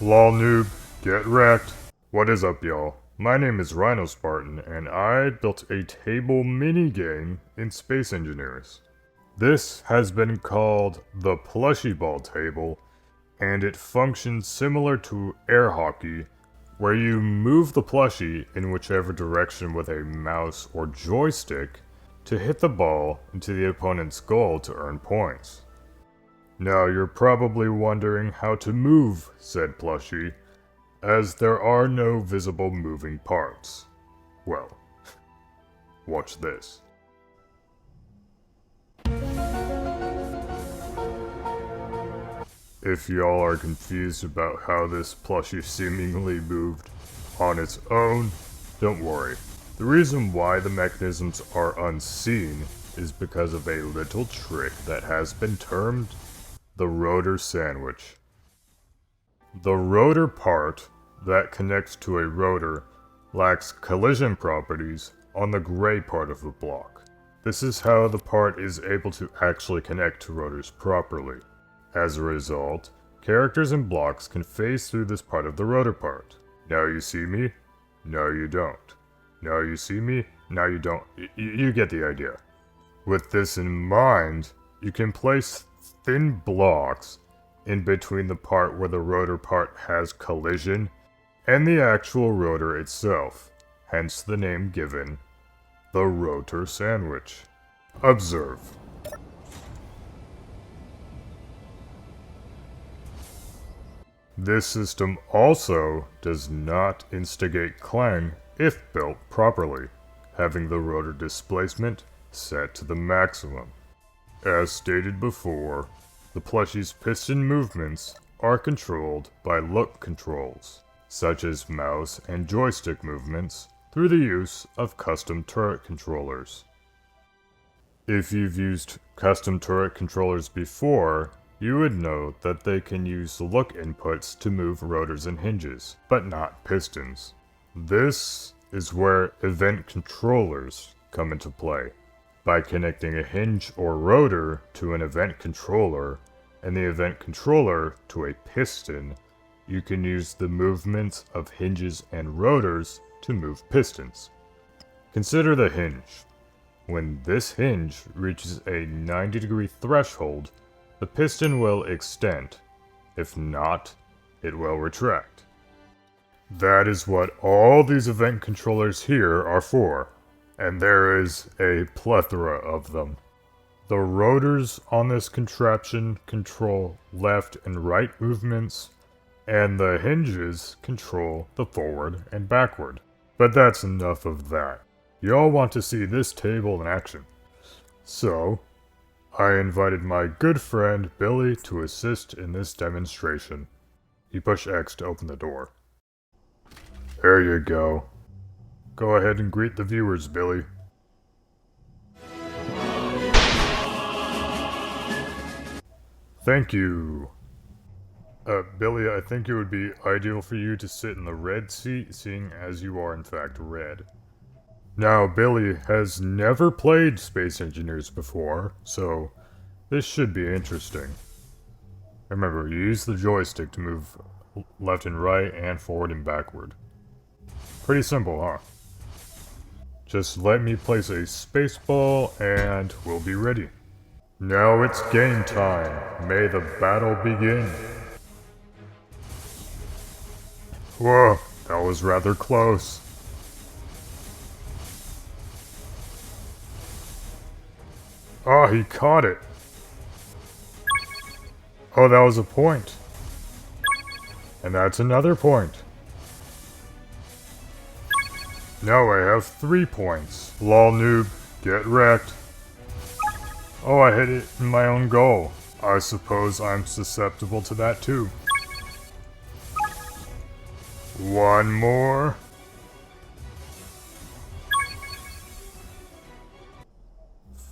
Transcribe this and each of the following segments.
Lol noob, get wrecked. What is up, y'all? My name is Rhino Spartan, and I built a table minigame in Space Engineers. This has been called the Plushie Ball Table, and it functions similar to air hockey, where you move the plushie in whichever direction with a mouse or joystick to hit the ball into the opponent's goal to earn points. Now you're probably wondering how to move said plushie, as there are no visible moving parts. Well, watch this. If y'all are confused about how this plushie seemingly moved on its own, don't worry. The reason why the mechanisms are unseen is because of a little trick that has been termed the Rotor Sandwich. The rotor part that connects to a rotor lacks collision properties on the gray part of the block. This is how the part is able to actually connect to rotors properly. As a result, characters and blocks can phase through this part of the rotor part. Now you see me, now you don't. Now you see me, now you don't. You get the idea. With this in mind, you can place thin blocks in between the part where the rotor part has collision and the actual rotor itself, hence the name given, the Rotor Sandwich. Observe. This system also does not instigate clang if built properly, having the rotor displacement set to the maximum. As stated before, the plushie's piston movements are controlled by look controls, such as mouse and joystick movements, through the use of custom turret controllers. If you've used custom turret controllers before, you would know that they can use look inputs to move rotors and hinges, but not pistons. This is where event controllers come into play. By connecting a hinge or rotor to an event controller, and the event controller to a piston, you can use the movements of hinges and rotors to move pistons. Consider the hinge. When this hinge reaches a 90-degree threshold, the piston will extend. If not, it will retract. That is what all these event controllers here are for, and there is a plethora of them. The rotors on this contraption control left and right movements, and the hinges control the forward and backward. But that's enough of that. Y'all want to see this table in action. So, I invited my good friend Billy to assist in this demonstration. You push X to open the door. There you go. Go ahead and greet the viewers, Billy. Thank you. Billy, I think it would be ideal for you to sit in the red seat, seeing as you are in fact red. Now, Billy has never played Space Engineers before, so this should be interesting. Remember, you use the joystick to move left and right and forward and backward. Pretty simple, huh? Just let me place a space ball and we'll be ready. Now it's game time. May the battle begin. Whoa, that was rather close. Ah, he caught it. Oh, that was a point. And that's another point. Now I have 3 points. Lol noob, get wrecked. Oh, I hit it in my own goal. I suppose I'm susceptible to that too. One more.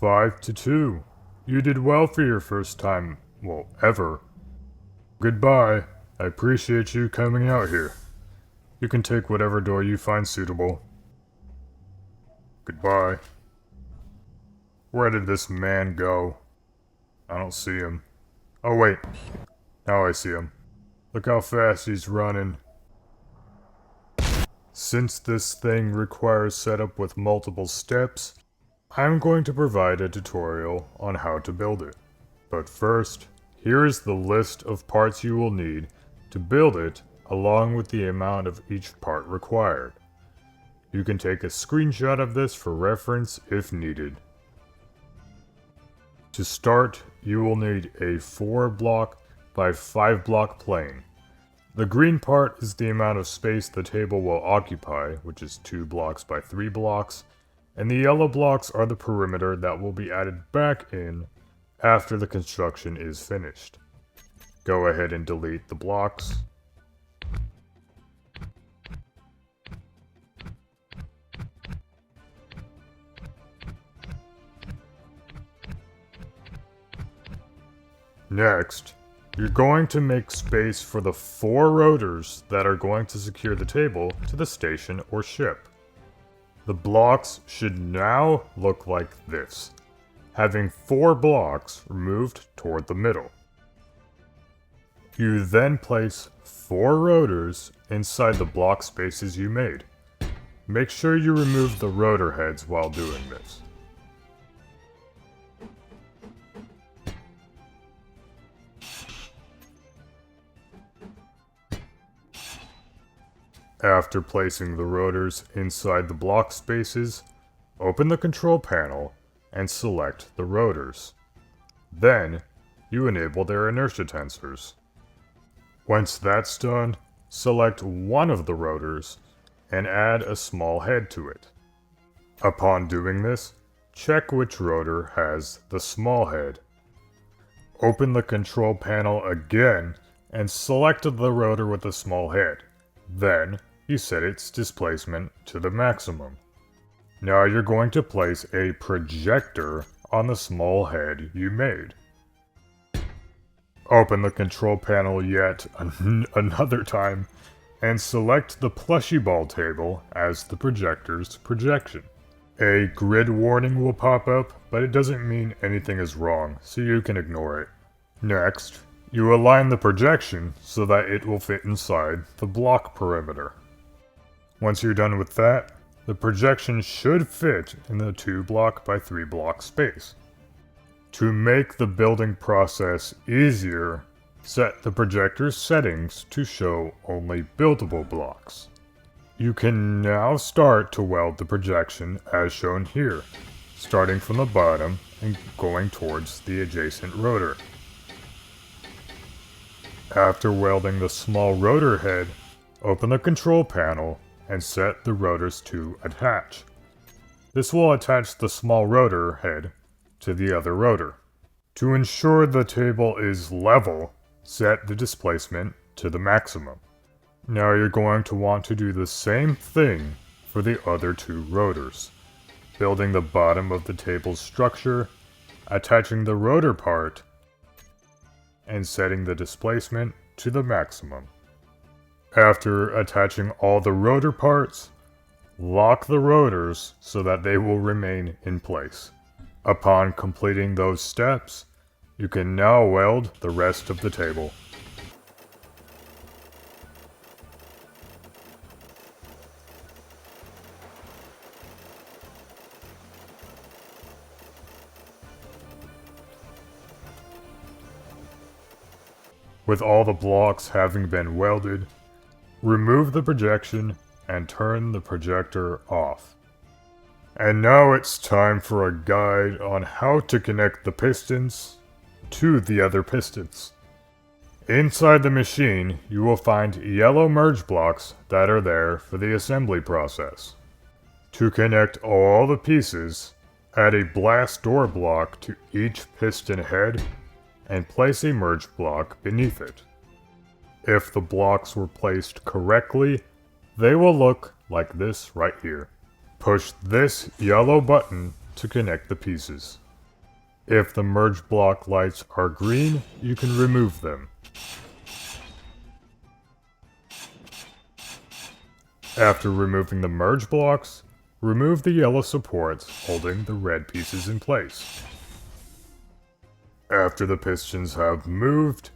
Five to 2. You did well for your first time, well, ever. Goodbye. I appreciate you coming out here. You can take whatever door you find suitable. Goodbye. Where did this man go? I don't see him. Oh wait. Now I see him. Look how fast he's running. Since this thing requires setup with multiple steps, I'm going to provide a tutorial on how to build it. But first, here is the list of parts you will need to build it, along with the amount of each part required. You can take a screenshot of this for reference if needed. To start, you will need a 4 block by 5 block plane. The green part is the amount of space the table will occupy, which is 2 blocks by 3 blocks, and the yellow blocks are the perimeter that will be added back in after the construction is finished. Go ahead and delete the blocks. Next, you're going to make space for the 4 rotors that are going to secure the table to the station or ship. The blocks should now look like this, having 4 blocks removed toward the middle. You then place 4 rotors inside the block spaces you made. Make sure you remove the rotor heads while doing this. After placing the rotors inside the block spaces, open the control panel and select the rotors. Then, you enable their inertia tensors. Once that's done, select one of the rotors and add a small head to it. Upon doing this, check which rotor has the small head. Open the control panel again and select the rotor with the small head. Then, you set its displacement to the maximum. Now you're going to place a projector on the small head you made. Open the control panel yet another time and select the Plushie Ball Table as the projector's projection. A grid warning will pop up, but it doesn't mean anything is wrong, so you can ignore it. Next, you align the projection so that it will fit inside the block perimeter. Once you're done with that, the projection should fit in the 2 block by 3 block space. To make the building process easier, set the projector's settings to show only buildable blocks. You can now start to weld the projection as shown here, starting from the bottom and going towards the adjacent rotor. After welding the small rotor head, open the control panel and set the rotors to attach. This will attach the small rotor head to the other rotor. To ensure the table is level, set the displacement to the maximum. Now you're going to want to do the same thing for the other 2 rotors, building the bottom of the table's structure, attaching the rotor part, and setting the displacement to the maximum. After attaching all the rotor parts, lock the rotors so that they will remain in place. Upon completing those steps, you can now weld the rest of the table. With all the blocks having been welded, remove the projection and turn the projector off. And now it's time for a guide on how to connect the pistons to the other pistons. Inside the machine, you will find yellow merge blocks that are there for the assembly process. To connect all the pieces, add a blast door block to each piston head and place a merge block beneath it. If the blocks were placed correctly, they will look like this right here. Push this yellow button to connect the pieces. If the merge block lights are green, you can remove them. After removing the merge blocks, remove the yellow supports holding the red pieces in place. After the pistons have moved,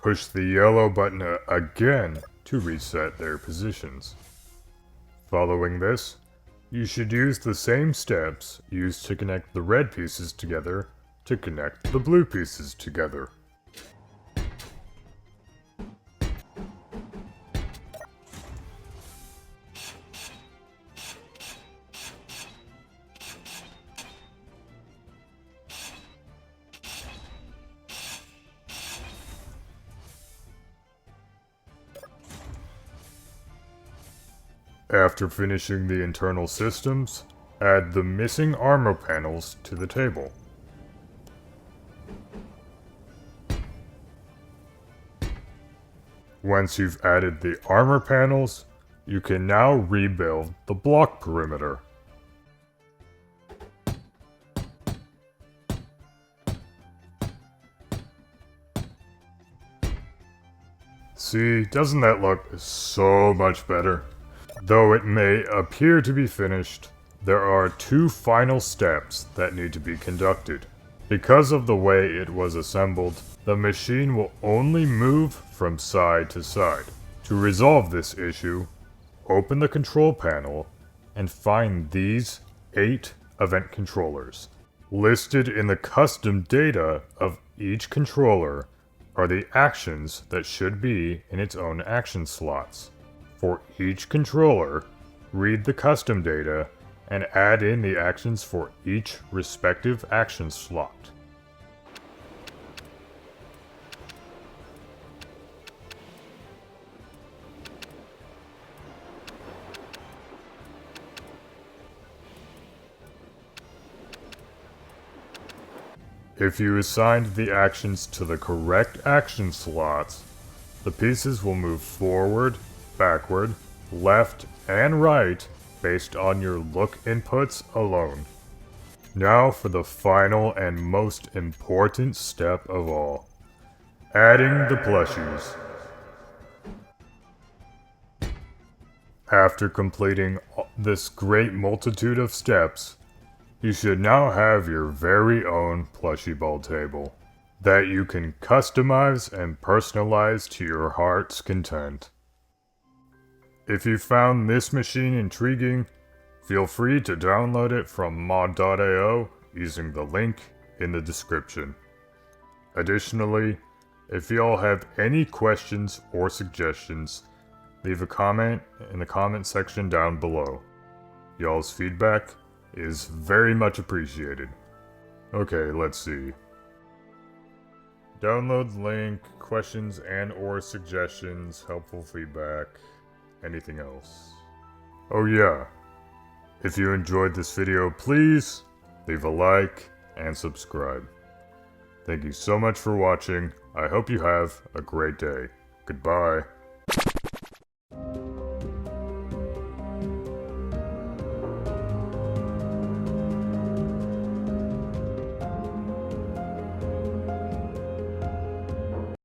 Push the yellow button again to reset their positions. Following this, you should use the same steps used to connect the red pieces together to connect the blue pieces together. After finishing the internal systems, add the missing armor panels to the table. Once you've added the armor panels, you can now rebuild the block perimeter. See, doesn't that look so much better? Though it may appear to be finished, there are two final steps that need to be conducted. Because of the way it was assembled, the machine will only move from side to side. To resolve this issue, open the control panel and find these 8 event controllers. Listed in the custom data of each controller are the actions that should be in its own action slots. For each controller, read the custom data and add in the actions for each respective action slot. If you assigned the actions to the correct action slots, the pieces will move forward, backward, left, and right based on your look inputs alone. Now for the final and most important step of all. Adding the plushies. After completing this great multitude of steps, you should now have your very own Plushie Ball Table that you can customize and personalize to your heart's content. If you found this machine intriguing, feel free to download it from mod.io using the link in the description. Additionally, if y'all have any questions or suggestions, leave a comment in the comment section down below. Y'all's feedback is very much appreciated. Okay, let's see. Download link, questions and or suggestions, helpful feedback, anything else. Oh yeah, if you enjoyed this video, please leave a like and subscribe. Thank you so much for watching. I hope you have a great day. Goodbye.